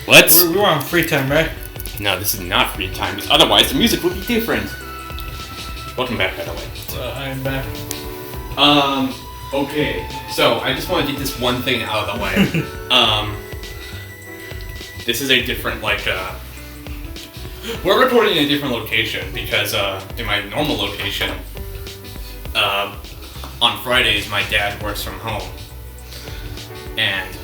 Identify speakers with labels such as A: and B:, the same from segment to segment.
A: What?
B: We're on free time, right?
A: No, this is not free time, because otherwise the music would be different. Welcome back, by the way.
B: I'm back.
A: Okay. So, I just want to get this one thing out of the way. This is a different, we're recording in a different location, because, in my normal location, on Fridays, my dad works from home. And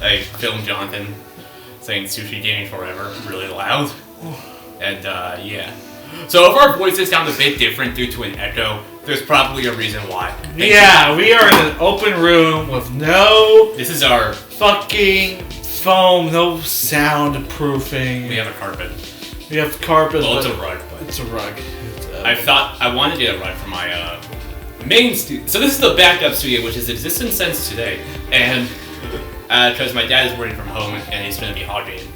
A: I filmed Jonathan saying Sushi Gaming Forever really loud. And, yeah. So if our voices sound a bit different due to an echo, there's probably a reason why.
B: We are in an open room with no...
A: This is our...
B: fucking foam, no soundproofing.
A: We have a carpet.
B: We have carpet.
A: Well, it's a rug. But
B: it's a rug.
A: I thought I wanted to get a rug for my main studio. So this is the backup studio, which has existed since today. And because my dad is working from home and he's going to be hogging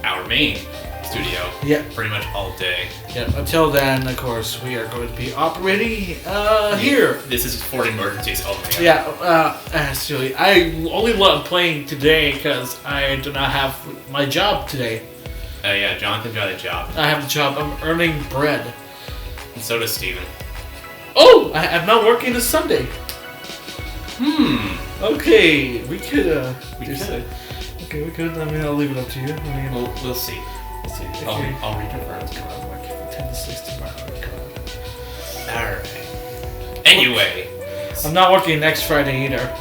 A: our main studio pretty much all day.
B: Yep. Until then, of course, we are going to be operating here.
A: This is for emergencies only.
B: Yeah. Actually, I only love playing today because I do not have my job today.
A: Yeah, Jonathan got a job.
B: I have a job. I'm earning bread.
A: And so does Steven.
B: Oh! I'm not working this Sunday. Okay, we could,
A: We could.
B: Okay, we could. I mean, I'll leave it up to you. I mean,
A: We'll see.
B: let's see. Okay.
A: I'll reconfirm.
B: God, I'm working from 10 to 6 tomorrow. God.
A: Alright. Anyway.
B: I'm not working next Friday either.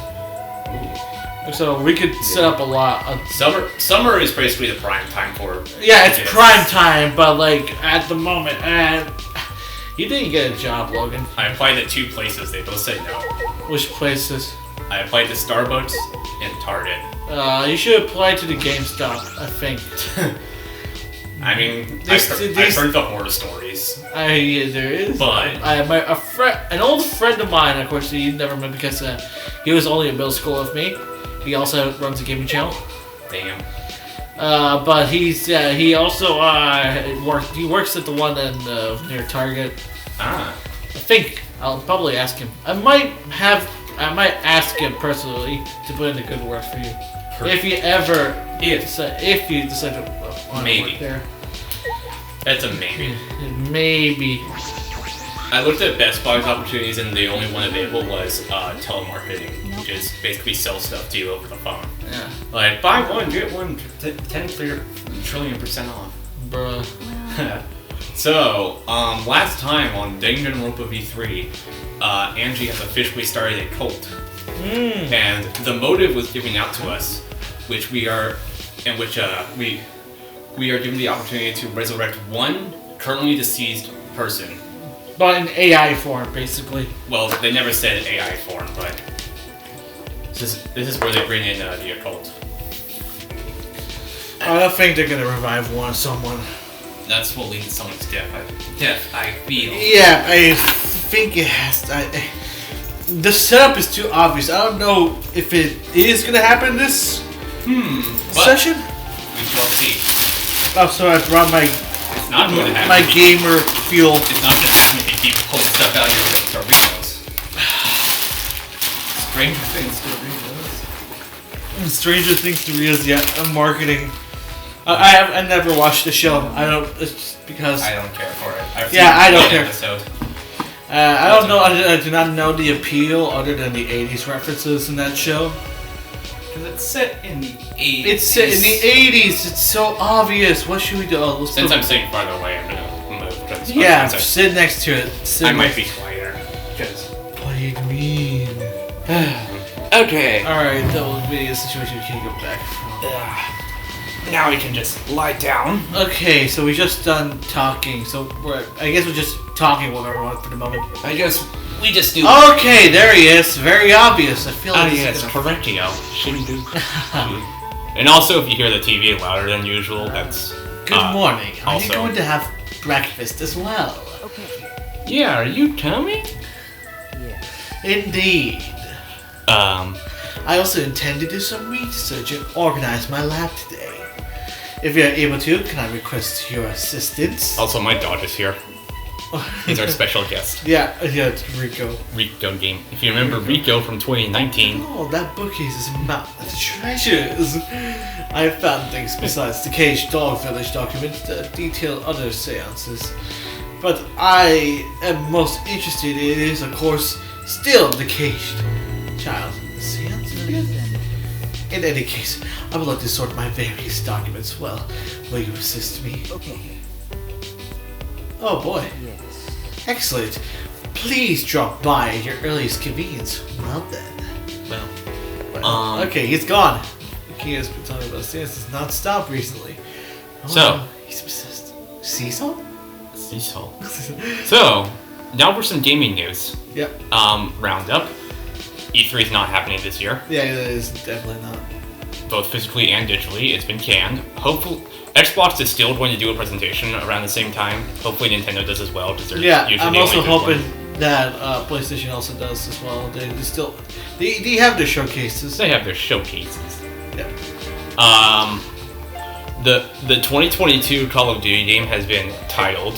B: So we could set up a lot.
A: Summer is basically the prime time for...
B: Yeah, it's prime time, but at the moment, you didn't get a job, Logan.
A: I applied at 2 places. They both said no.
B: Which places?
A: I applied to Starbucks and Target.
B: You should apply to the GameStop, I think.
A: I mean, I've heard the horror stories.
B: There is.
A: But
B: an old friend of mine, of course, he never met because he was only in middle school with me. He also runs a gaming channel.
A: Damn.
B: But he also works at the one near Target.
A: Ah.
B: I think I'll probably ask him. I might ask him personally to put in a good word for you. If you decide to want to work there.
A: That's a maybe.
B: Maybe.
A: I looked at Best Buy's opportunities and the only one available was telemarketing, which is basically sell stuff to you over the phone.
B: Yeah.
A: Like, buy one, get one, 10 trillion% off.
B: Bruh.
A: So, last time on Danganronpa V3, Angie has officially started a cult. And the motive was given out to us, we are given the opportunity to resurrect one currently deceased person.
B: But in AI form, basically.
A: Well, they never said AI form, but this is where they bring in the occult.
B: I don't think they're gonna revive someone.
A: That's what leads to someone's death. I feel.
B: Yeah, I think it has to. The setup is too obvious. I don't know if it is gonna happen this session.
A: We shall see.
B: Oh, so I brought my
A: not going to happen.
B: My gamer fuel.
A: It's not going to happen if you keep pulling stuff out of your Doritos. Stranger Things Doritos.
B: Stranger Things Doritos, yeah. Marketing. I never watched the show. I don't. It's because
A: I don't care for it.
B: I don't care.
A: Episode.
B: I don't know. I do not know the appeal other than the '80s references in that show.
A: Because it's set in the 80s.
B: It's set in the '80s. It's so obvious. What should we do?
A: Since I'm sitting farther away, I'm gonna move.
B: Yeah, sit next to it.
A: I might be quieter.
B: What do you mean?
A: Okay.
B: Alright, that will be a situation we can go back.
A: Now we can just lie down.
B: Okay, so we just done talking. So I guess we're just talking with everyone for the moment.
A: We just do.
B: Okay, there he is. Very obvious. I feel like
A: yes, correctio. And also, if you hear the TV louder than usual, that's.
B: Good morning. Are
A: also,
B: you going to have breakfast as well?
C: Okay.
A: Yeah, are you Tommy?
C: Yeah.
B: Indeed. I also intend to do some research and organize my lab today. If you're able to, can I request your assistance?
A: Also, my dog is here. He's our special guest.
B: Yeah, it's Rico.
A: Rico game. If you remember Rico from 2019.
B: Oh, that bookcase is a mountain of treasures. I have found things besides the Caged Dog Village documents that detail other seances. But I am most interested in is, of course, still the Caged Child seance. In any case, I would like to sort my various documents well. Will you assist me?
C: Okay.
B: Oh boy.
C: Yes.
B: Excellent. Please drop by at your earliest convenience. Well then.
A: Well,
B: okay, he's gone. He has been talking about seances non-stop recently. Oh,
A: So.
B: no, he's obsessed. Cecil?
A: Cecil. So, now for some gaming news.
B: Yep.
A: Roundup. E3 is not happening this year,
B: Yeah, it is definitely not.
A: both physically and digitally. It's been canned. Hopefully, Xbox is still going to do a presentation around the same time. Hopefully, Nintendo does as well. Because they're
B: Yeah,
A: usually
B: I'm
A: the
B: also
A: only good
B: hoping
A: one.
B: that PlayStation also does as well. They have their showcases.
A: They have their showcases.
B: Yeah.
A: The 2022 Call of Duty game has been titled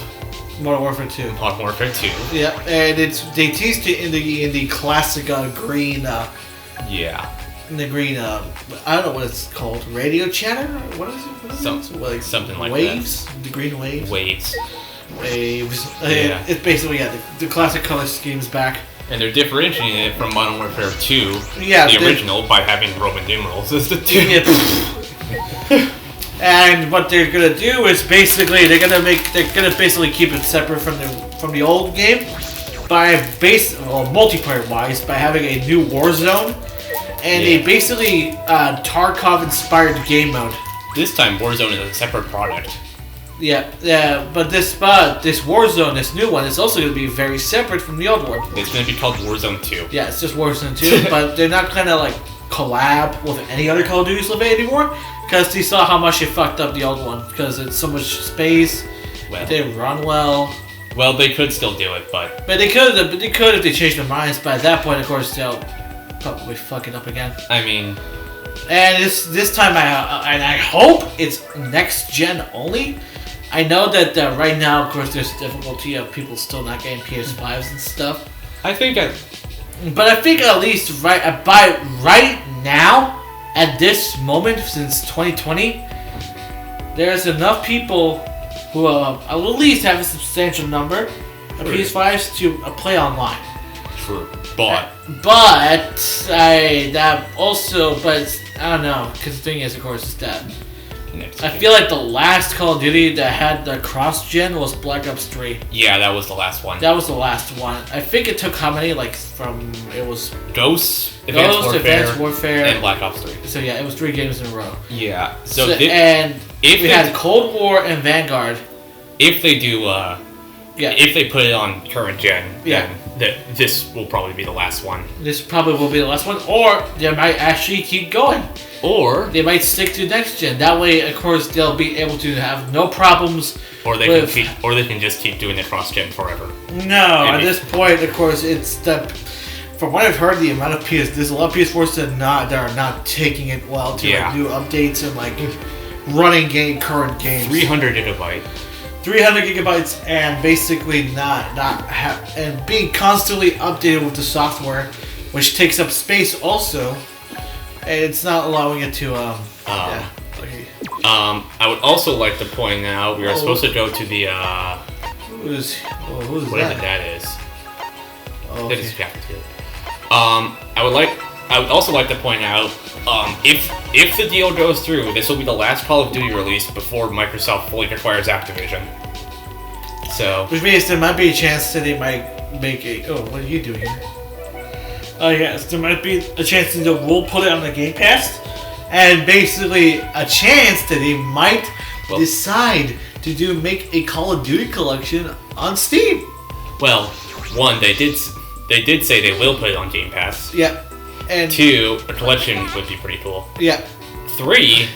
B: Modern Warfare 2.
A: Modern Warfare 2.
B: Yeah, and they teased it in the classic green.
A: Yeah.
B: In the green, I don't know what it's called. Radio chatter? What is it?
A: Something like
B: waves? The green waves?
A: Waves.
B: Waves.
A: Yeah.
B: It's basically, the classic color scheme's back.
A: And they're differentiating it from Modern Warfare 2,
B: Yeah,
A: the original, by having Roman numerals as the two.
B: Yeah. And what they're gonna do is basically they're gonna basically keep it separate from the old game by multiplayer wise by having a new war zone and a basically Tarkov inspired game mode.
A: This time Warzone is a separate product.
B: Yeah, but this Warzone, this new one, is also going to be very separate from the old one.
A: It's going to be called Warzone 2.
B: Yeah, it's just Warzone 2, but they're not going to like collab with any other Call of Duty anymore, because they saw how much it fucked up the old one, because it's so much space,
A: Well,
B: it didn't run well.
A: Well, they could still do it, but
B: But they could if they changed their minds, but at that point, of course, they'll probably fuck it up again.
A: I mean,
B: And this time, I hope it's next gen only. I know that right now, of course, there's difficulty of people still not getting PS5s and stuff.
A: I think
B: But I think at least right now, at this moment, since 2020, there's enough people who will at least have a substantial number of PS5s to play online.
A: true, but
B: But I don't know, because the thing is, of course, is that I feel like the last Call of Duty that had the cross-gen was Black Ops 3.
A: yeah, that was the last one.
B: That was the last one. I think it took how many? It was
A: Ghosts, Advanced Warfare,
B: and
A: Black Ops 3.
B: So yeah, it was 3 games in a row.
A: Yeah,
B: And we had Cold War and Vanguard.
A: if they do,
B: Yeah.
A: if they put it on current gen,
B: Yeah.
A: then this will probably be the last one.
B: This probably will be the last one, or they might actually keep going.
A: Or
B: They might stick to next gen. That way, of course, they'll be able to have no problems.
A: they can just keep doing it cross gen forever.
B: No,
A: Maybe.
B: at this point, of course, from what I've heard, the amount of there's a lot of PS4s that are not taking it well to
A: Yeah.
B: do updates and running current games.
A: 300 gigabyte.
B: 300 gigabytes and basically and being constantly updated with the software, which takes up space also, and it's not allowing it to okay.
A: I would also like to point out we are supposed to go to the
B: Who's
A: whatever
B: that?
A: that is.
B: Oh,
A: That
B: okay.
A: is cafeteria. I would also like to point out if the deal goes through, this will be the last Call of Duty release before Microsoft fully acquires Activision. So
B: Which means there might be a chance that they might make what are you doing here? Oh yes, there might be a chance that we'll put it on the Game Pass, and basically a chance that they might decide to make a Call of Duty collection on Steam.
A: well, one they did say they will put it on Game Pass.
B: Yeah, and
A: 2, a collection would be pretty cool.
B: yeah,
A: 3,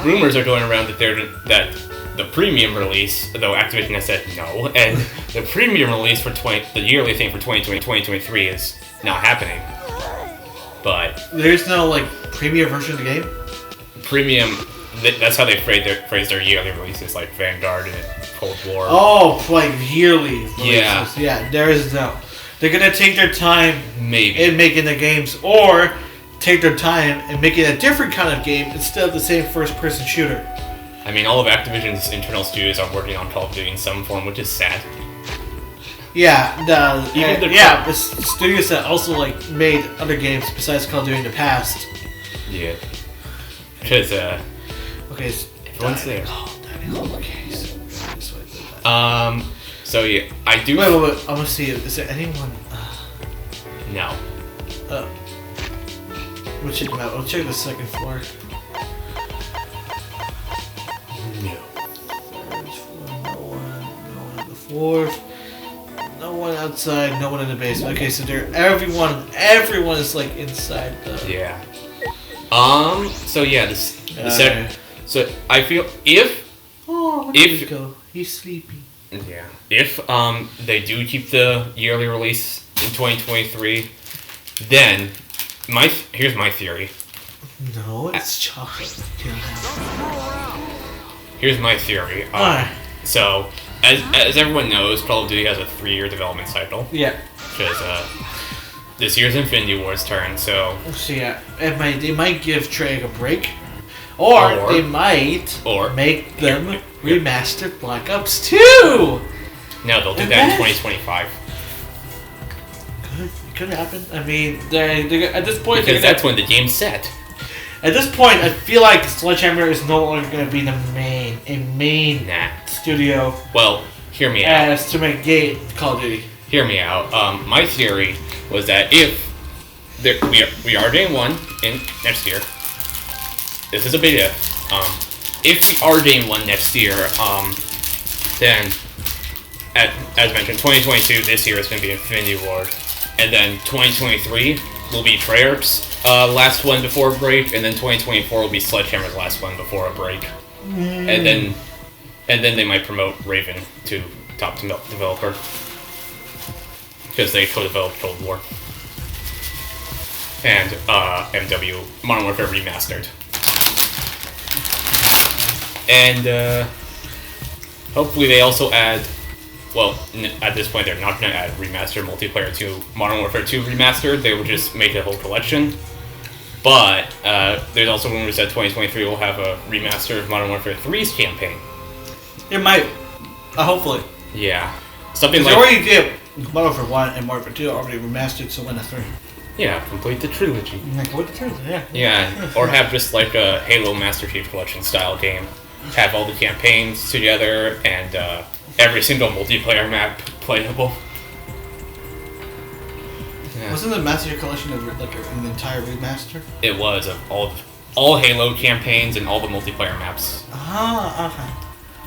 A: rumors are going around that the premium release, though Activision has said no, and the premium release for the yearly thing for 2023 is not happening. But
B: there's no premium version of the game.
A: premium, that's how they phrase their yearly releases, like Vanguard and Cold War.
B: Oh, like yearly releases.
A: Yeah.
B: Yeah, there is no. They're gonna take their time
A: Maybe.
B: in making the games, or take their time and making a different kind of game instead of the same first-person shooter.
A: I mean, all of Activision's internal studios are working on Call of Duty in some form, which is sad.
B: Yeah, the
A: Even
B: studios that also like made other games besides Call of Duty in the past.
A: Yeah. Because,
B: Okay,
A: everyone's there.
B: Okay, so this way.
A: So yeah, I do...
B: Wait, I want to see, is there anyone...
A: No.
B: We'll check them out. We'll check the second floor.
A: No.
B: Third floor, no one on the fourth. No one outside, no one in the basement. Okay, so everyone is like inside the...
A: Yeah. So yeah, so I feel
B: Oh,
A: If-
B: you go. He's sleepy.
A: yeah, if they do keep the yearly release in 2023, then here's my theory.
B: No, it's chocolate.
A: Here's my theory.
B: Alright.
A: So as everyone knows, Call of Duty has a 3-year development cycle.
B: Yeah.
A: Because this year's Infinity War's turn, so...
B: So yeah, they might give Treyarch a break. Or they might make them remaster Black Ops 2!
A: No, they'll do that in 2025.
B: Could happen. I mean, they at this point...
A: Because that's when the game's set.
B: At this point, I feel like Sledgehammer is no longer going to be the main
A: Nah.
B: studio
A: Well, hear me out.
B: as to make Call of Duty.
A: Hear me out. My theory was that if we are day one in next year, this is a big if we are day one next year, then as mentioned, 2022 this year is going to be Infinity Ward, and then 2023 will be Treyarch's last one before a break, and then 2024 will be Sledgehammer's last one before a break, and then they might promote Raven to top developer. Because they co-developed Cold War. And MW Modern Warfare Remastered. And hopefully they also add... Well, at this point they're not going to add Remastered Multiplayer 2 Modern Warfare 2 Remastered. They will just make a whole collection. But there's also rumors that 2023 will have a remaster of Modern Warfare 3's campaign.
B: It might. Hopefully.
A: Yeah. Something
B: They
A: like...
B: already did Modern Warfare 1 and Modern Warfare 2 already remastered, so when the 3.
A: Yeah, complete the trilogy.
B: Like, what the trilogy? Yeah.
A: Yeah, or have just like a Halo Master Chief Collection style game. Have all the campaigns together and every single multiplayer map playable. Yeah.
B: Wasn't the Master Chief Collection like an entire remaster?
A: It was of all Halo campaigns and all the multiplayer maps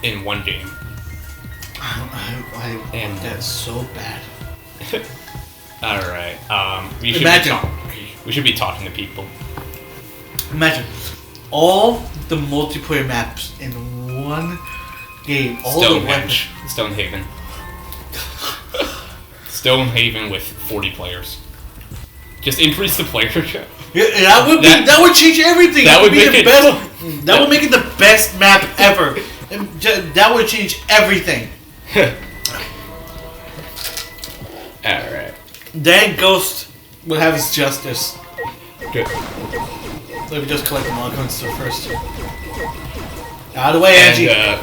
A: in one game.
B: I
A: And-
B: want that so bad.
A: Alright, we should be talking to people.
B: Imagine all the multiplayer maps in one game. All the weapons.
A: Stonehaven. Stonehaven with 40 players. Just increase the player count.
B: Yeah, that would change everything.
A: That would
B: be
A: make
B: the
A: it
B: best. That would make it the best map ever. That would change everything.
A: Alright.
B: Then Ghost will have his justice.
A: Good.
B: Let me just collect the Mon coins first. Out of the way, Angie.
A: And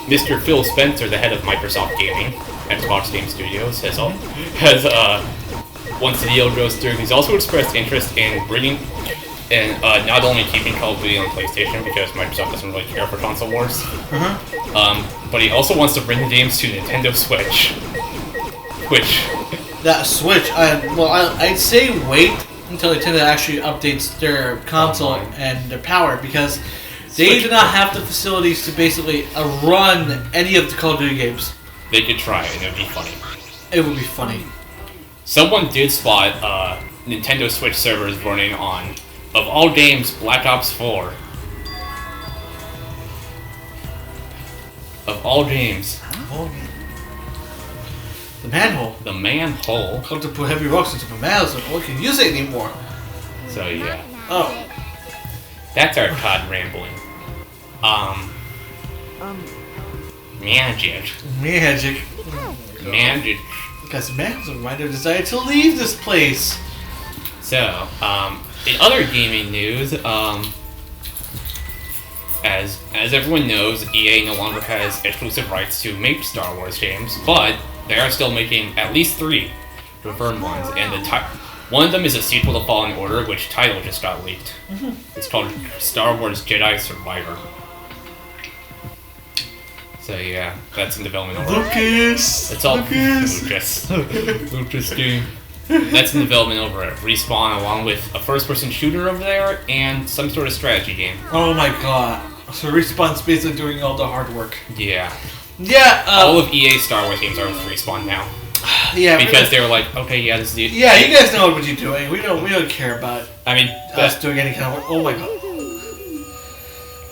A: Mr. Phil Spencer, the head of Microsoft Gaming, Xbox Game Studios, has once the deal goes through, he's also expressed interest in bringing and not only keeping Call of Duty on PlayStation because Microsoft doesn't really care for console wars, but he also wants to bring the games to Nintendo Switch. Which
B: that Switch, I'd say wait until Nintendo actually updates their console and their power because they do not have the facilities to basically run any of the Call of Duty games.
A: They could try and it would be funny.
B: It would be funny. Someone
A: did spot Nintendo Switch servers running on, of all games, Black Ops 4. Of all games.
B: The manhole.
A: The manhole.
B: Come to put heavy rocks into the manhole so no one can use it anymore.
A: So yeah.
B: Oh.
A: That's our COD rambling. Magic.
B: Magic.
A: Magic.
B: Because man has a writer decided to leave this place.
A: So, in other gaming news, as everyone knows, EA no longer has exclusive rights to make Star Wars games, but they are still making at least 3 confirmed ones, and one of them is a sequel to Fallen Order, which title just got leaked. It's called Star Wars Jedi Survivor. So yeah, that's in development over.
B: Lucas!
A: It's all Lucas. Lucas game. That's in development over at Respawn, along with a first-person shooter over there and some sort of strategy game.
B: Oh my god. So Respawn's basically doing all the hard work.
A: Yeah.
B: Yeah,
A: all of EA's Star Wars games are with Respawn now.
B: Yeah,
A: because they were like, okay, yeah, this is the...
B: Yeah, you guys know what you're doing. We don't care about
A: I mean,
B: us doing any kind of work. Oh my god.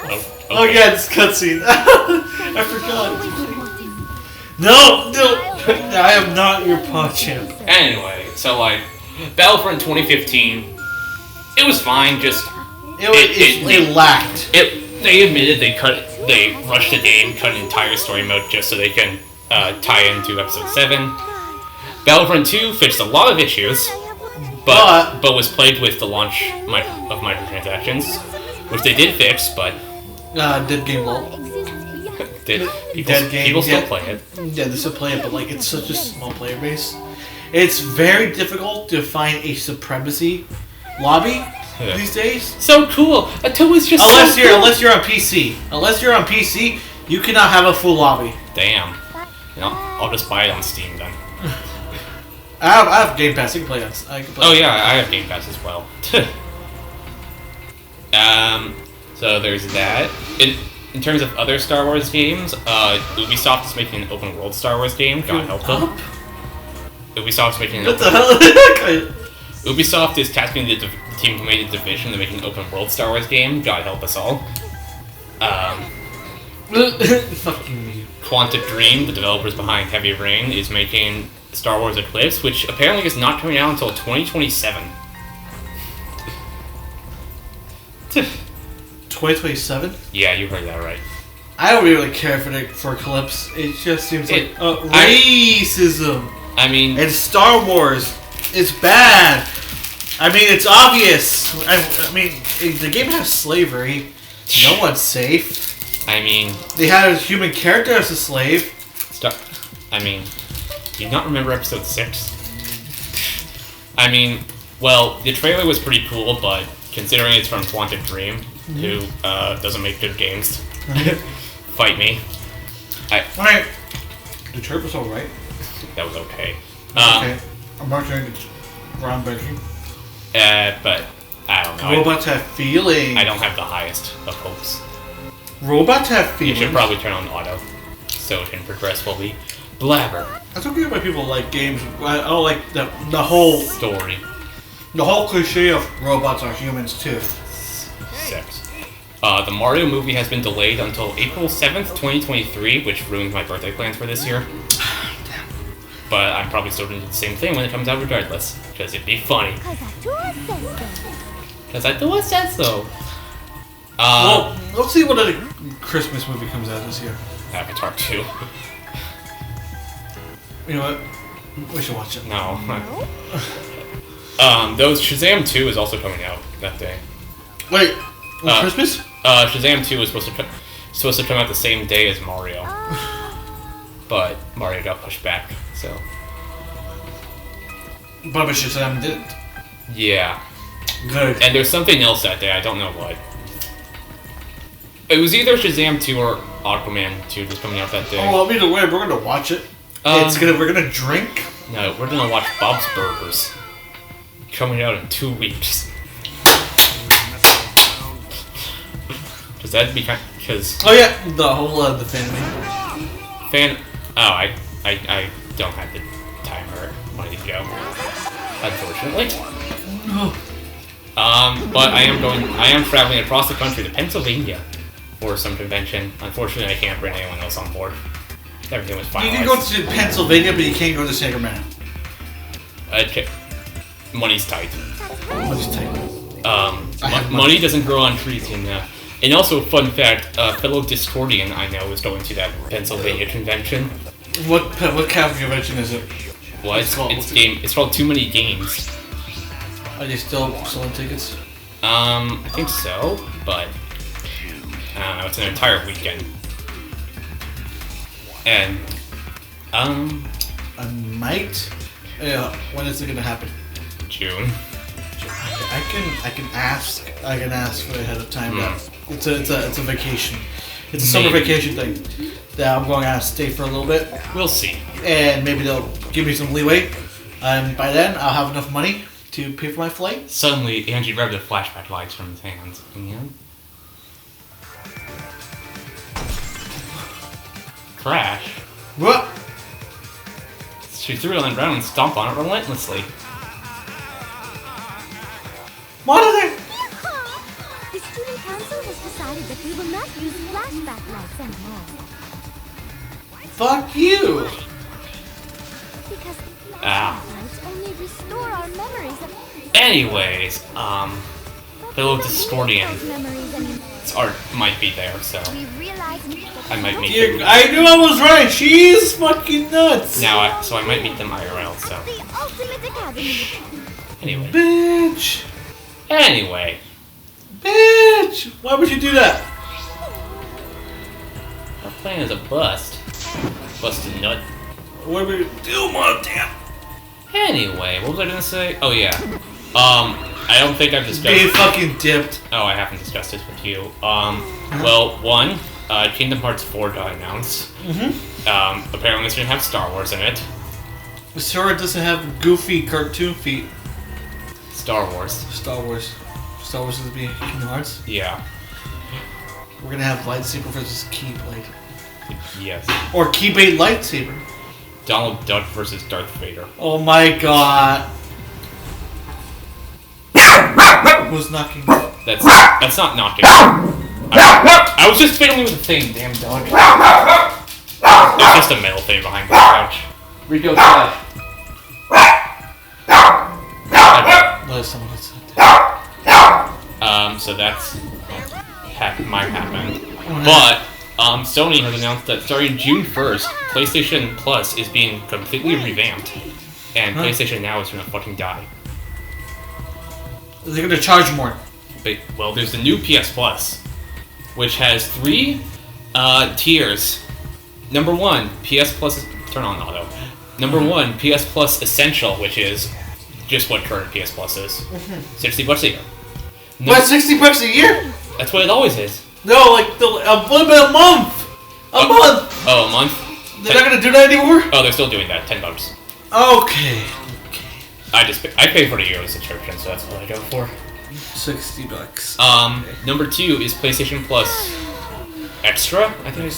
A: Okay.
B: Oh yeah, this cutscene. I forgot. No! I am not your paw champ.
A: Anyway, so like, Battlefront 2015, it was fine, just...
B: It lacked.
A: They admitted they rushed the game, cut an entire story mode just so they can tie into Episode 7. Battlefront 2 fixed a lot of issues, but was plagued with the launch of microtransactions, which they did fix, but...
B: Dead game lol.
A: People still play it.
B: Yeah, they still play it, but like it's such a small player base. It's very difficult to find a supremacy lobby these days.
A: So cool. Until it's just
B: unless you're on PC. Unless you're on PC, you cannot have a full lobby.
A: Damn. I'll just buy it on Steam then.
B: I have Game Pass. I can play it.
A: Oh yeah, I have Game Pass as well. So there's that. In terms of other Star Wars games, Ubisoft is making an open world Star Wars game. God help them. Ubisoft's making an
B: What the hell?
A: Ubisoft is tasking the team who made the Division to make an open world Star Wars game. God help us all.
B: Fucking me.
A: Quantic Dream, the developers behind Heavy Rain, is making Star Wars Eclipse, which apparently is not coming out until 2027.
B: 2027?
A: Yeah, you heard that right.
B: I don't really care for Eclipse. It just seems like racism.
A: I mean...
B: And Star Wars is bad. I mean, it's obvious. I mean, the game has slavery. No one's safe.
A: I mean...
B: They had a human character as a slave.
A: I mean... Do you not remember Episode 6? I mean... Well, the trailer was pretty cool, but considering it's from Quantic Dream, who doesn't make good games, fight me.
B: Alright. The trip was alright.
A: That was okay.
B: Okay. I'm not saying it's groundbreaking.
A: But I don't know.
B: Robots have feelings.
A: I don't have the highest of hopes.
B: Robots have feelings.
A: You should probably turn on auto, so it can progress while we blabber.
B: That's okay why people like games. I don't like the whole
A: story.
B: The whole cliche of robots are humans too.
A: 6. The Mario movie has been delayed until April 7th, 2023, which ruined my birthday plans for this year.
B: Damn.
A: But I'm probably still going to do the same thing when it comes out regardless, because it'd be funny. Because I do said so.
B: Well, let's see what other Christmas movie comes out this year.
A: Avatar 2.
B: You know what? We should watch it.
A: No. Shazam 2 is also coming out that day.
B: Wait, Christmas?
A: Shazam 2 was supposed to come out the same day as Mario. But Mario got pushed back, so...
B: But Shazam didn't.
A: Yeah.
B: Good.
A: And there's something else that day, I don't know what. It was either Shazam 2 or Aquaman 2 was coming out that day.
B: Oh, well, either way, we're gonna watch it. We're gonna drink.
A: No, we're gonna watch Bob's Burgers. Coming out in 2 weeks. Does that be because...
B: Oh yeah, the whole the fan.
A: Oh, I don't have the timer ready to go. Unfortunately. But I am traveling across the country to Pennsylvania for some convention. Unfortunately, I can't bring anyone else on board. Everything was finalized.
B: You can go to Pennsylvania, but you can't go to Sacramento.
A: Okay. Money's tight.
B: Money's tight.
A: Money doesn't grow on trees in And also, fun fact, a fellow Discordian I know is going to that Pennsylvania convention.
B: What kind of convention is it?
A: What? It's called Too Many Games.
B: Are they still selling tickets?
A: I think so, but I don't know, it's an entire weekend. And,
B: I might? Yeah, when is it gonna happen?
A: June.
B: I can ask for it ahead of time. It's a vacation. It's a summer vacation thing that I'm going to stay for a little bit.
A: We'll see.
B: And maybe they'll give me some leeway. And by then, I'll have enough money to pay for my flight.
A: Suddenly, Angie grabbed the flashback lights from his hands. Yeah. Crash.
B: What?
A: She threw it on the ground and stomped on it relentlessly.
B: Monitor!
C: The student council has decided that we will not use flashback lights anymore.
B: Fuck you!
C: Because flashback lights only restore our memories of...
A: Anyways, fellow Discordian,
C: memories and
A: its art might be there, so
C: we realize
A: I might meet
B: Dude,
A: them.
B: I knew I was right! She's fucking nuts!
A: So I might meet them IRL, so.
C: the ultimate academy.
A: Anyway.
B: Bitch!
A: Anyway.
B: Bitch! Why would you do that?
A: Our plan is a bust. Busted nut.
B: What would you do, Montana?
A: Anyway, what was I gonna say? Oh yeah. I don't think I've discussed.
B: Being fucking dipped.
A: Oh, I haven't discussed this with you. Well, one, Kingdom Hearts 4 got announced. Apparently it's gonna have Star Wars in it.
B: Sora doesn't have goofy cartoon feet.
A: Star Wars.
B: Star Wars is gonna be Kingdom Hearts.
A: Yeah.
B: We're gonna have lightsaber versus Keyblade.
A: Yes.
B: Or Keyblade lightsaber.
A: Donald Duck versus Darth Vader.
B: Oh my god. Who's knocking?
A: That's not knocking. I was just fiddling with the thing, damn dog. There's just a metal thing behind the couch. Rico, slash.
B: Let someone else.
A: So that's might happen. But Sony has announced that starting June 1st, PlayStation Plus is being completely revamped, and PlayStation Now is gonna fucking die.
B: They're gonna charge more.
A: But well, there's the new PS Plus, which has 3 tiers. Number 1, PS Plus. Turn on auto. Number 1, PS Plus Essential, which is just what current PS Plus is. $60 a year.
B: What, $60 a year?
A: That's what it always is.
B: No, like a little bit a month. A month.
A: Oh, a month?
B: They're not gonna do that anymore.
A: Oh, they're still doing that. $10.
B: Okay.
A: I pay for the yearly subscription, so that's what I go for.
B: $60.
A: Number 2 is PlayStation Plus Extra, I think,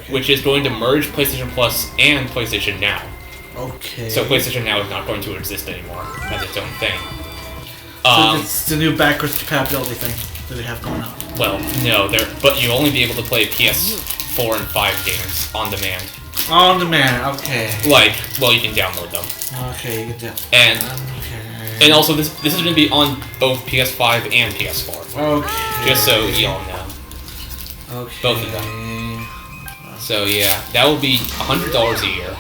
A: which is going to merge PlayStation Plus and PlayStation Now.
B: Okay.
A: So PlayStation Now is not going to exist anymore as its own thing.
B: So it's the new backwards compatibility thing that they have going on.
A: Well, no, but you'll only be able to play PS4 and 5 games on demand.
B: On demand, okay.
A: Well, you can download them.
B: Okay, you can download.
A: And also, this is going to be on both PS5 and PS4.
B: Okay.
A: Just so y'all know.
B: Okay.
A: Both of them. So yeah, that will be $100 a year,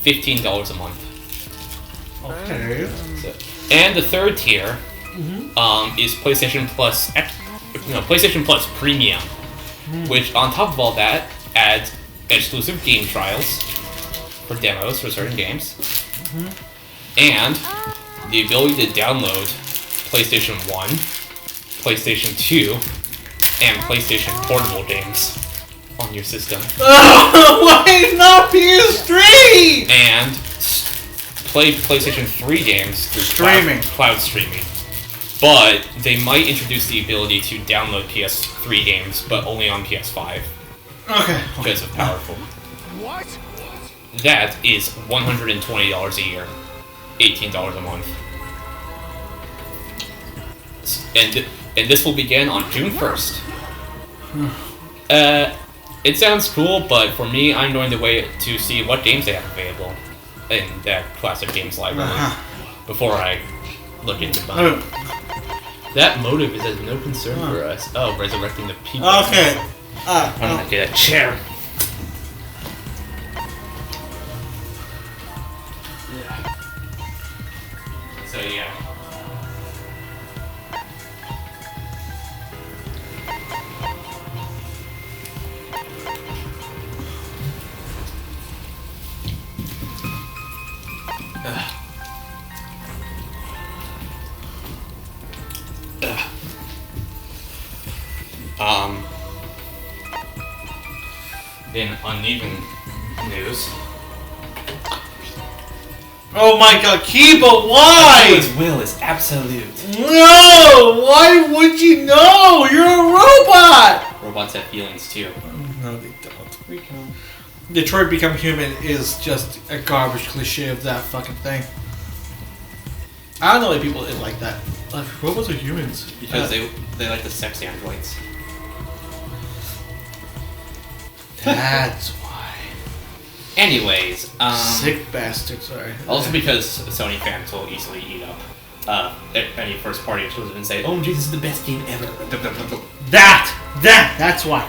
A: $15 a month.
B: Okay.
A: And the third tier is PlayStation Plus PlayStation Plus Premium, which on top of all that adds exclusive game trials for demos for certain games, and the ability to download PlayStation 1, PlayStation 2, and PlayStation Portable games on your system.
B: Why not PS3?
A: And play PlayStation 3 games through cloud streaming. But they might introduce the ability to download PS3 games, but only on PS5.
B: Okay.
A: Because of powerful. What? That is $120 a year, $18 a month. And this will begin on June 1st. It sounds cool, but for me, I'm going to wait to see what games they have available in that classic games library before I look into them. That motive is of no concern for us. Oh, resurrecting the people.
B: Okay.
A: I'm gonna get a chair. Yeah. So yeah. In uneven news.
B: Oh my god, Kiba, why?
A: His will is absolute.
B: No! Why would you know? You're a robot!
A: Robots have feelings too.
B: No, they don't. Detroit Become Human is just a garbage cliche of that fucking thing. I don't know why people like that. Like, robots are humans.
A: Because they like the sex androids.
B: That's why.
A: Anyways,
B: Sick bastard, sorry.
A: also because Sony fans will easily eat up any first party exclusive and say, "Oh, this is the best game ever."
B: That's why.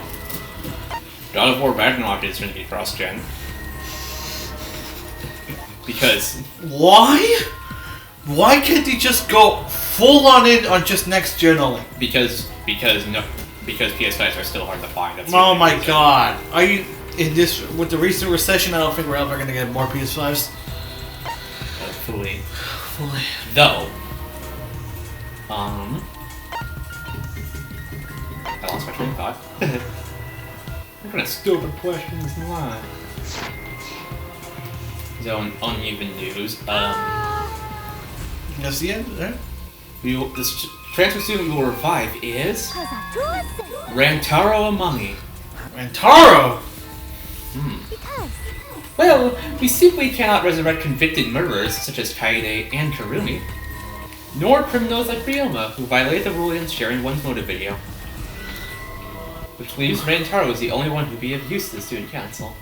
A: God of War Ragnarok is going to be cross-gen. Because
B: Why? Why can't they just go full on in on just next gen only?
A: because PS5s are still hard to find. That's the
B: Oh
A: only
B: my
A: reason.
B: god. Are you in this with the recent recession? I don't think we're ever gonna get more PS5s.
A: Hopefully.
B: Fully.
A: Though, I lost my train of thought. What kind of stupid questions lie? So, in uneven news,
B: That's the end, right?
A: this transfer student we will revive is
C: 'Cause I do say.
A: Rantaro Amangi.
B: Rantaro!
C: Because.
A: Well, we simply cannot resurrect convicted murderers such as Kaede and Karumi, nor criminals like Ryoma, who violate the rule in sharing one's motive video. Which leaves Rantaro as the only one who be of use to the student council.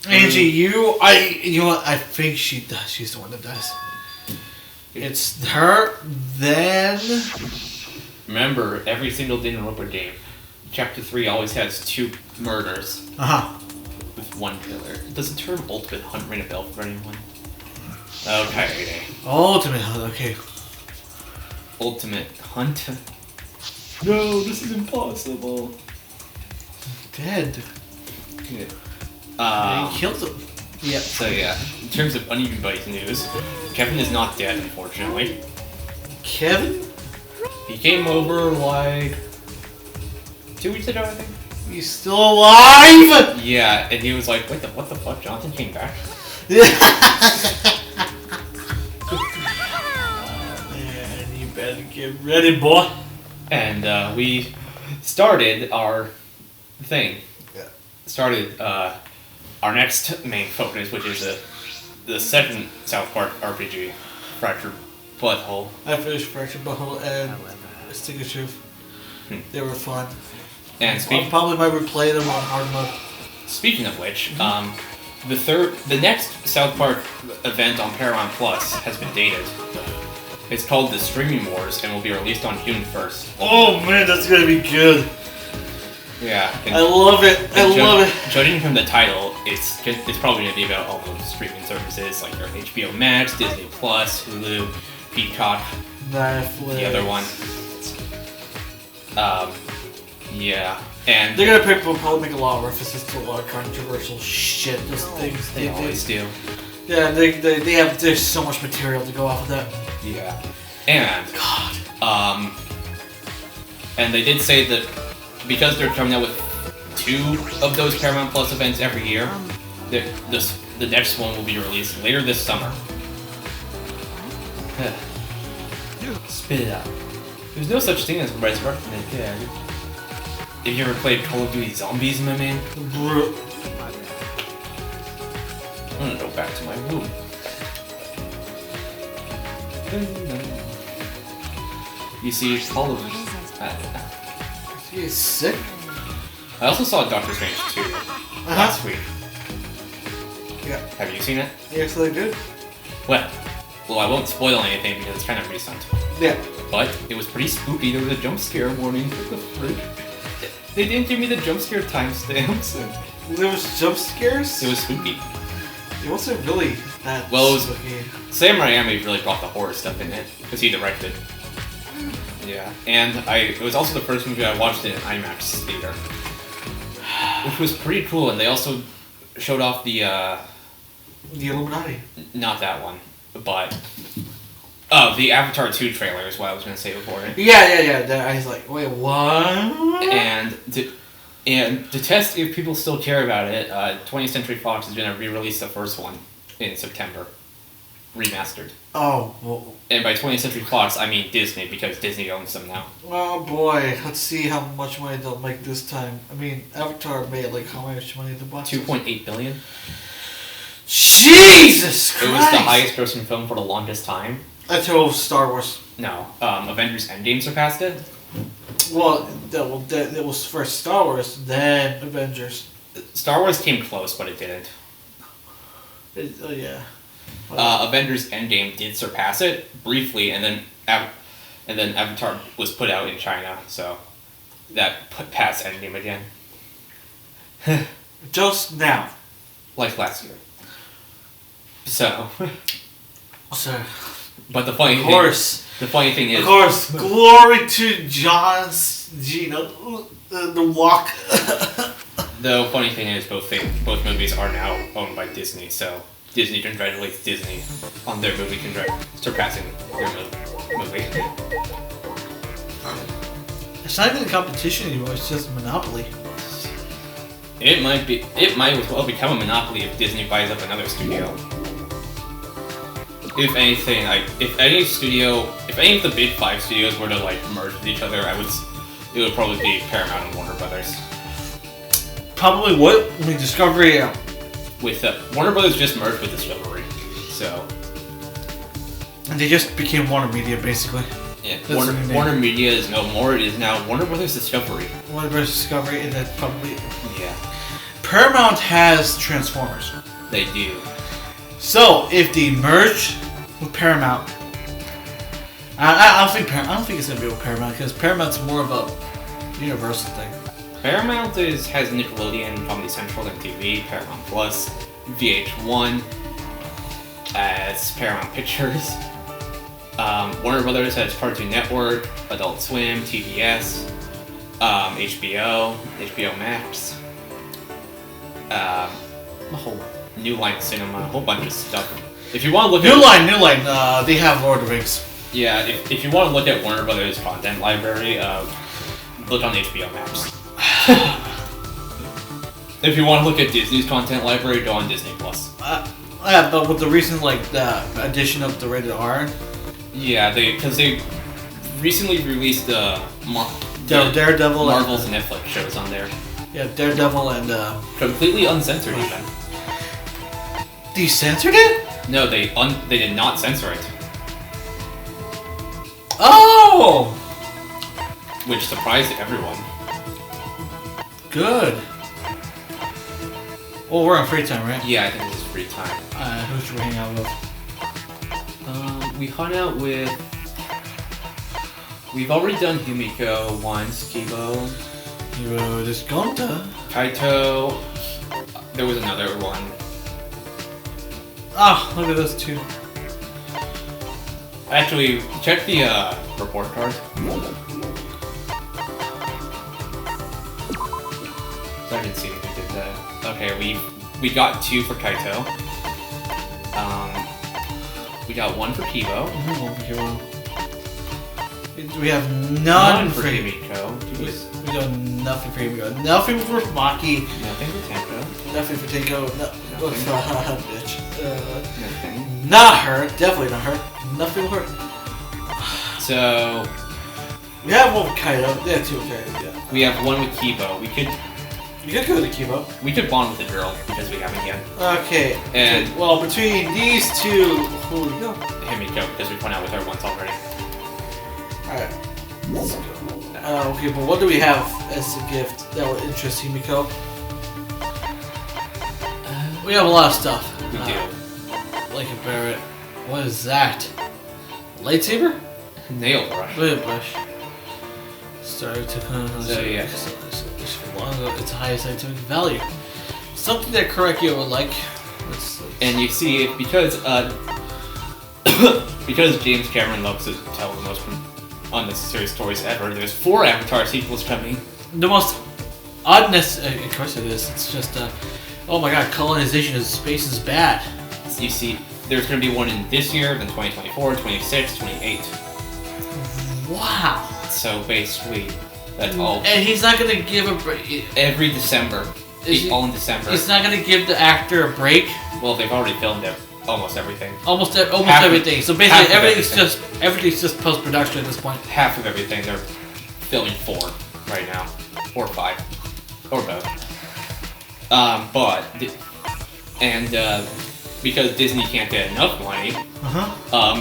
B: Angie, you know what? I think she does. She's the one that does. It's her, then.
A: Remember, every single Danganronpa game, Chapter 3 always has 2 murders with 1 killer. Does the term Ultimate Hunt ring a bell for anyone? Okay.
B: Ultimate, okay.
A: Ultimate Hunt? No, this is impossible.
B: Dead.
A: Yeah.
B: He killed him. Yeah.
A: So yeah, in terms of Uneven Buddies news, Kevin is not dead, unfortunately.
B: Kevin?
A: He came over like 2 weeks ago, I think.
B: He's still alive?
A: Yeah, and he was like, "What the fuck? Jonathan came back."
B: Man, you better get ready, boy.
A: And we started our thing.
B: Yeah.
A: Started our next main focus, which is the second South Park RPG, Fractured Butthole.
B: I finished Fractured Butthole and Stick of Truth. They were fun.
A: And
B: I probably might replay them on hard mode.
A: speaking of which, the next South Park event on Paramount Plus has been dated. It's called The Streaming Wars and will be released on June 1st.
B: Oh man, that's gonna be good.
A: Yeah.
B: I love it. I love it.
A: Judging from the title, it's probably going to be about all those streaming services like your HBO Max, Disney Plus, Hulu, Peacock,
B: Netflix.
A: the other one. Yeah, and
B: They're gonna probably make a lot of references to a lot of controversial shit. Those things
A: they always do.
B: Yeah, there's so much material to go off of that.
A: Yeah, and
B: God.
A: and they did say that because they're coming out with 2 of those Paramount Plus events every year, the next one will be released later this summer. Spit it out. There's no such thing as resurrecting the dead. Have you ever played Call of Duty Zombies, my man? I'm gonna go back to my room. You see, Call of
B: He's sick.
A: I also saw Doctor Strange 2 last week.
B: Yeah.
A: Have you seen it?
B: Yes, they did.
A: Well, Well, I won't spoil anything because it's kind of recent.
B: Yeah.
A: But it was pretty spooky. There was a jump scare warning. What the frick? They didn't give me the jump scare timestamps.
B: There was jump scares?
A: It was spooky.
B: It wasn't really that
A: Well, it was,
B: spooky.
A: Sam Raimi really brought the horror stuff in it because he directed. Yeah, and it was also the first movie I watched in an IMAX theater, which was pretty cool. And they also showed off the
B: Illuminati.
A: not that one, but the Avatar 2 trailer is what I was gonna say before it.
B: Yeah. I was like, wait, what?
A: And to test if people still care about it, 20th Century Fox is gonna re-release the first one in September, remastered.
B: Oh, well.
A: And by 20th Century Fox, I mean Disney, because Disney owns them now.
B: Oh boy, let's see how much money they'll make this time. I mean, Avatar made like how much money at the box?
A: 2.8 billion.
B: Jesus Christ!
A: It was the highest grossing film for the longest time.
B: Until Star Wars.
A: No, Avengers Endgame surpassed it.
B: Well, it was first Star Wars, then Avengers.
A: Star Wars came close, but it didn't.
B: Yeah.
A: Avengers Endgame did surpass it briefly, and then Avatar was put out in China, so that put past Endgame again.
B: Just now.
A: Like last year. So. But the funny thing is,
B: of course, glory to John's Gino, the walk.
A: the funny thing is, both movies are now owned by Disney, so Disney congratulates Disney on their movie surpassing their movie.
B: It's not even a competition anymore. It's just a monopoly.
A: It might as well become a monopoly if Disney buys up another studio. If anything, if any of the big 5 studios were to like merge with each other, it would probably be Paramount and Warner Brothers.
B: Probably would. I mean, Discovery.
A: With Warner Brothers just merged with Discovery, so.
B: And they just became Warner Media, basically.
A: Yeah, Warner Media is no more. It is now Warner Brothers Discovery.
B: Warner Brothers Discovery, and that's probably.
A: Yeah.
B: Paramount has Transformers.
A: They do.
B: So if they merge with Paramount, I don't think it's gonna be with Paramount because Paramount's more of a Universal thing.
A: Paramount has Nickelodeon, Comedy Central, MTV, Paramount Plus, VH1 as Paramount Pictures. Warner Brothers has Cartoon Network, Adult Swim, TBS, HBO, HBO Max, a whole New Line Cinema, a whole bunch of stuff. If you want to look
B: New Line, they have Lord of the Rings.
A: Yeah, if you want to look at Warner Brothers' content library, look on HBO Max. If you want to look at Disney's content library, go on Disney Plus.
B: Yeah, but with the recent addition of the rated R.
A: Yeah, because they recently released
B: Daredevil,
A: Marvel's Netflix shows on there.
B: Yeah, Daredevil and
A: completely uncensored even.
B: They censored it?
A: No, they did not censor it.
B: Oh!
A: Which surprised everyone.
B: Good. Well, we're on free time, right?
A: Yeah, I think this is free time.
B: Who should we hang out with?
A: We hung out with... We've already done Himiko once, Kibo.
B: Hiro Disconta.
A: Kaito. There was another one.
B: Ah, look at those two.
A: Actually, check the report card. So I didn't see who did that. Okay, we got 2 for Kaito. We got 1 for Kibo.
B: We have none
A: for
B: for
A: Himiko.
B: We got nothing for Himiko. Nothing for Maki.
A: Nothing for Tenko.
B: Nothing for Tenko. Bitch.
A: Nothing.
B: Not her. Definitely not her. Nothing for her.
A: So
B: we have 1 with Kaito. Yeah, 2 with Kaito. Yeah.
A: We have 1 with Kibo.
B: You could go to Kibo.
A: We could bond with the girl because we haven't yet.
B: Okay.
A: And
B: well, between these 2, who we go?
A: Himiko, because we went out with her once already.
B: Alright. Let's go. Okay, but what do we have as a gift that will interest Himiko? We have a lot of stuff.
A: We do.
B: Lincoln Barrett. What is that? Lightsaber?
A: Nail brush.
B: Blade brush. Started to
A: So, yeah.
B: It's a high scientific value. Something that Korekio would like.
A: And you see, because because James Cameron loves to tell the most unnecessary stories ever, there's 4 Avatar sequels coming.
B: The most unnecessary, of course it is. It's just, oh my god, colonization of space is bad.
A: You see, there's going to be one in this year, then 2024, 26, 28.
B: Wow.
A: So basically, that's all.
B: And he's not gonna give a break.
A: Every December. All in December.
B: He's not gonna give the actor a break.
A: Well, they've already filmed it. Almost everything.
B: Almost everything. So basically,
A: everything.
B: everything's just post production at this point.
A: Half of everything. They're filming 4 right now, or 5, or both. Because Disney can't get enough money,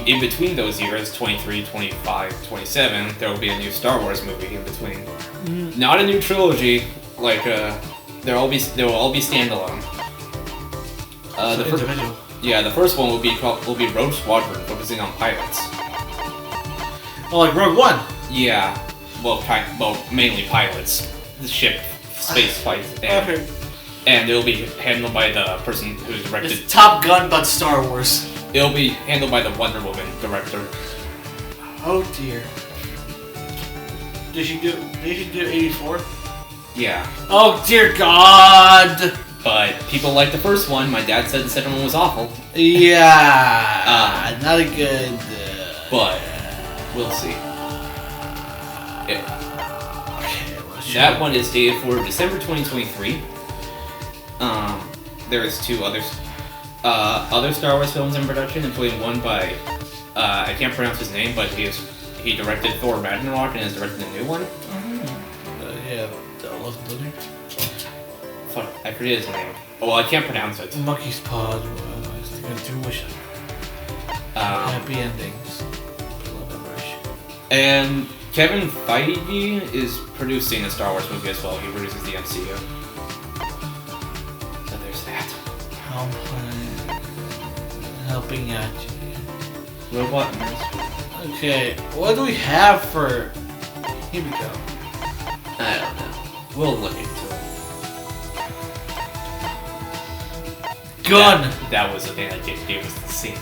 A: in between those years, 23, 25, 27, there will be a new Star Wars movie in between. Not a new trilogy, like, they will all be standalone.
B: Individual.
A: The first one will be Rogue Squadron, focusing on pilots.
B: Oh, like Rogue One.
A: Yeah, well, mainly pilots. The ship, space fights, and it'll be handled by the person who directed.
B: It's Top Gun, but Star Wars.
A: It'll be handled by the Wonder Woman director.
B: Oh dear. Did she do 84?
A: Yeah.
B: Oh dear God.
A: But people like the first one. My dad said the second one was awful.
B: Yeah. Not a good.
A: But we'll see.
B: Okay,
A: that one is dated for December 2023. There's 2 other Star Wars films in production, including one by I can't pronounce his name, but he directed Thor Ragnarok and is directing a new one. Fuck, I forget his name. Oh, well, I can't pronounce it.
B: Monkey's Paw. I do wish happy endings.
A: And Kevin Feige is producing a Star Wars movie as well. He produces the MCU. So there's that.
B: Helping out you.
A: Robot Nurse.
B: Okay, what do we have for... Here we go.
A: I don't know. We'll look into it.
B: Gun!
A: That was the thing that gave us the scene.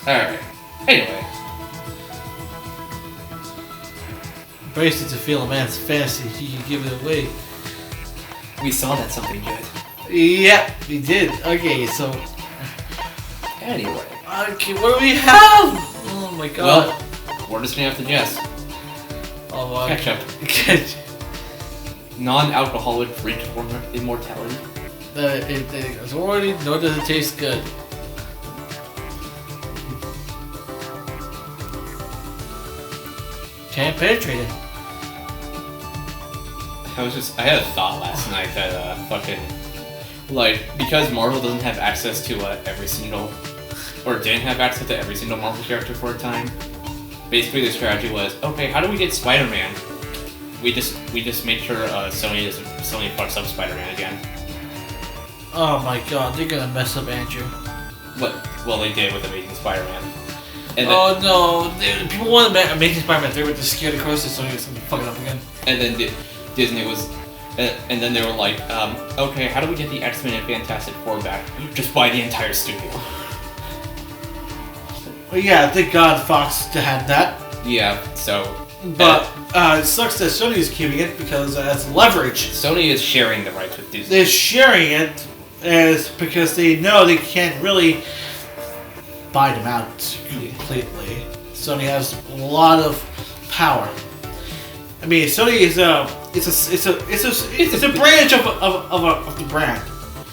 A: Alright. Anyway.
B: Brace it to feel a man's fantasy. He can give it away.
A: We saw that something good.
B: Yep, we did. Okay, so...
A: Anyway.
B: Okay, what do we have? Oh my god.
A: Well, we're just gonna have to guess.
B: Oh,
A: Ketchup. Non-alcoholic drink for immortality.
B: It's already, nor does it taste good. Can't penetrate it.
A: I had a thought last night that because Marvel doesn't have access to every single, or didn't have access to every single Marvel character for a time. Basically, the strategy was, okay, how do we get Spider-Man? We just make sure Sony fucks up Spider-Man again.
B: Oh my god, they're gonna mess up Andrew.
A: Well, they did with Amazing Spider-Man.
B: No, people want Amazing Spider-Man 3, but they're scared of course, so he's gonna fuck it up again.
A: And then Disney was, and then they were like, okay, how do we get the X-Men and Fantastic Four back? Just buy the entire studio.
B: Well, yeah, thank God Fox had that.
A: Yeah, so.
B: But it sucks that Sony is keeping it because that's leverage.
A: Sony is sharing the rights with Disney.
B: They're sharing it because they know they can't really buy them out completely. Sony has a lot of power. I mean, Sony is it's a branch of the brand.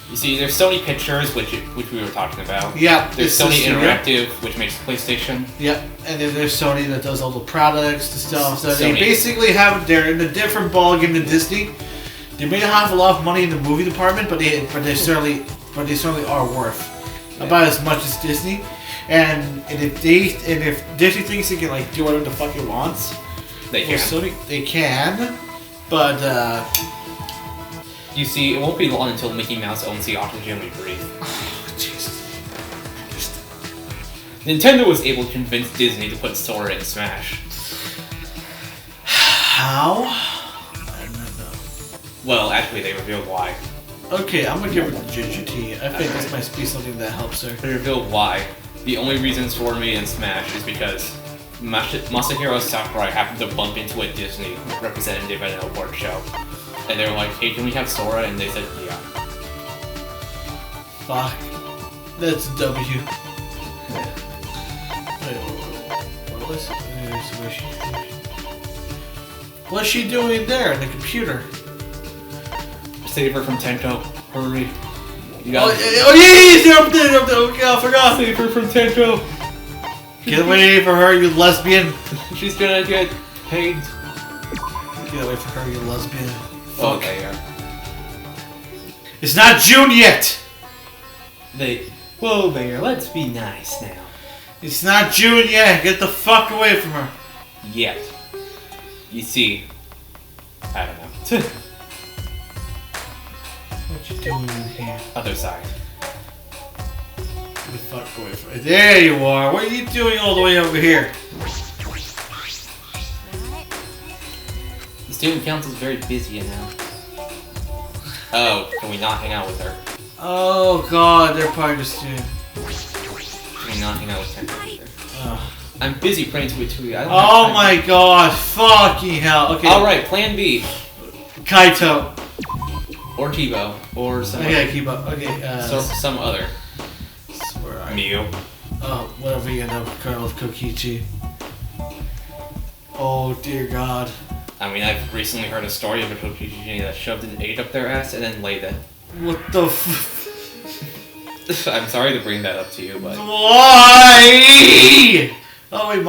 A: You see, there's Sony Pictures, which we were talking about.
B: Yeah.
A: There's Sony Interactive, which makes PlayStation.
B: Yep. And then there's Sony that does all the products, the stuff. So they basically they're in a different ballgame than Disney. They may not have a lot of money in the movie department, but they certainly are worth about as much as Disney. And if Disney thinks they can do whatever the fuck it wants,
A: they can.
B: Sony, they can, but.
A: You see, it won't be long until Mickey Mouse owns the oxygen we breathe.
B: Jesus.
A: Nintendo was able to convince Disney to put Sora in Smash.
B: How? I don't know.
A: Well, actually, they revealed why.
B: Okay, I'm gonna give her the ginger tea. I think this might be something that helps her.
A: They revealed why. The only reason Sora made in Smash is because Masahiro Sakurai happened to bump into a Disney representative at an award show. And they were like, hey, can we have Sora? And they said, yeah.
B: Fuck. That's a W. What's she doing there in the computer?
A: Save her from Tento. Hurry. You
B: Oh,
A: gotta
B: yeah, up there. Okay, I forgot.
A: save her from Tento.
B: Get away from her, you lesbian.
A: She's gonna get paid.
B: Get away from her, you lesbian.
A: Oh,
B: Fuck.
A: there.
B: It's not June yet.
A: Whoa there, let's be nice now.
B: It's not June yet. Get the fuck away from her.
A: Yet. You see, I don't know.
B: What you doing in here?
A: Other side.
B: Get the fuck away from her. There you are. What are you doing all the way over here?
A: The student council is very busy now. Oh, can we not hang out with her?
B: Oh god, they're probably just doing.
A: Can we not hang out with her either?
B: Oh,
A: I'm busy praying to a Tui.
B: oh my god, fucking hell. Okay.
A: Alright, plan B.
B: Kaito.
A: Or Tebow. Or some
B: I gotta keep up. Okay,
A: some other.
B: where are you?
A: Mew.
B: Oh, whatever you end up curl of Kokichi. Oh dear god.
A: I mean, I've recently heard a story of a Kokichi that shoved an 8 up their ass and then laid it.
B: What the f-
A: I'm sorry to bring that up to you, but...
B: Why? Oh wait,